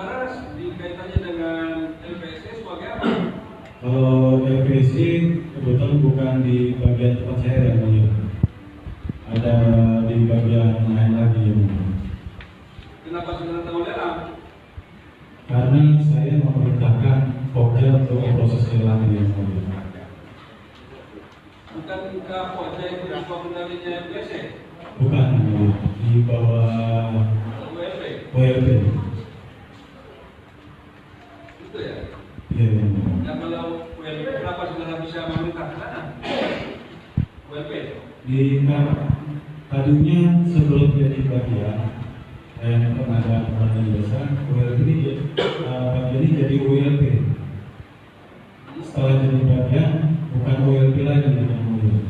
saudara dikaitannya dengan LPSC sebagai apa? Kalau LPSC kebetulan bukan di bagian tempat saya yang mulia, ada di bagian lain lagi yang mulia. Kenapa saudara tahu lelang? Karena saya memerintahkan Pokja untuk proses lelang yang mulia. Bukankah Pokja itu sebuah kendalinya LPSC? Bukan, di bawah WLP. Itu ya? Iya, yang mulia. Ya kalau WLP, kenapa saudara bisa meminta ke sana? WLP? Tadinya sebelum jadi bagian, saya minta ada pertanyaan biasa, WLP ini bagian ini jadi WLP. Setelah jadi bagian, bukan WLP lagi yang mulia.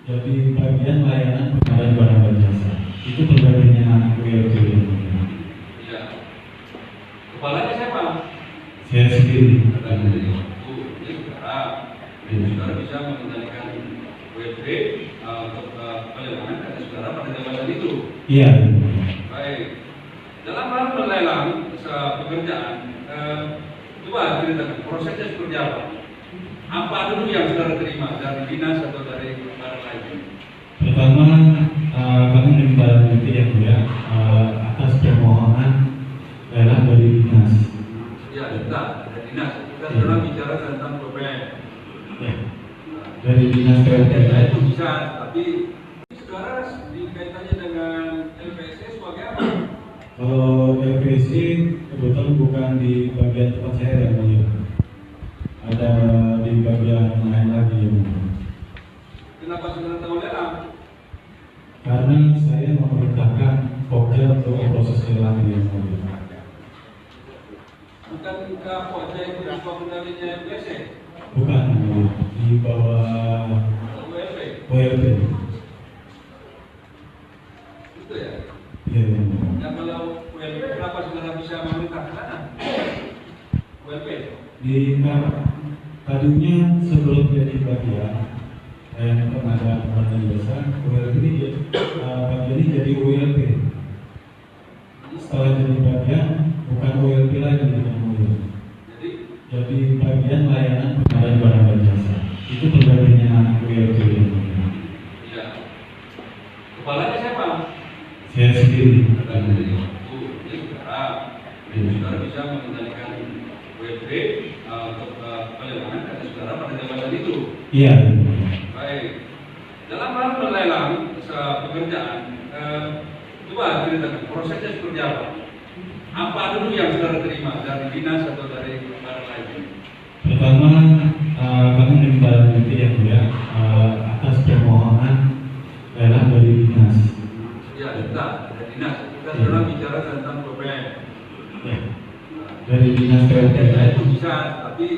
Jadi bagian layanan pengadaan barang dan jasa. Itu penggantinya WLP. Iya. Kepalanya siapa? Saya sendiri. Saudara bisa mengendalikan WLP untuk pelelangan karena saudara pada jabatan itu. Iya. Baik. Dalam hal melelang pekerjaan, coba ceritakan prosesnya seperti apa? Apa dulu yang saudara terima dari dinas atau dari barang lain? Pertama, kami menindaklanjuti yang mulia atas permohonan lelang dari dinas. Ya, bentar, dari dinas. Kita sekarang bicara tentang PPN. Ya. Dari dinas Ya, itu PPN. bisa, tapi saudara dikaitannya dengan LPSC sebagai apa? Kalau LPSC kebetulan bukan di bagian tempat saya yang mulia, ada di bagian lain lagi yang mulia. Kenapa saudara tahu lelang? Karena saya memerintahkan Pokja untuk proses lelang yang mulia. Bukankah Pokja itu sebuah kendalinya LPSC? Bukan, di bawah WLP. Itu ya? Iya, yang mulia. Ya kalau WLP, kenapa saudara bisa meminta ke sana? WLP? Tadinya sebelum jadi bagian, saya minta ada pertanyaan biasa, WLP ini bagian ini jadi WLP. Setelah jadi bagian, bukan WLP lagi yang mulia. Jadi bagian layanan pengadaan barang dan jasa. Itu penggantinya WLP yang mulia. Iya. Kepalanya siapa? Saya sendiri. Saudara bisa mengendalikan WLP untuk pelelangan karena saudara pada jabatan itu. Iya. Baik. Dalam hal melelang pekerjaan, coba ceritakan prosesnya seperti apa? Apa dulu yang saudara terima dari dinas atau dari barang lain? Pertama, kami menindaklanjuti yang mulia atas permohonan lelang dari dinas. Ya, bentar, dari dinas. Kita sekarang bicara tentang PPN. Ya. Dari dinas Ya, PPN. itu bisa, tapi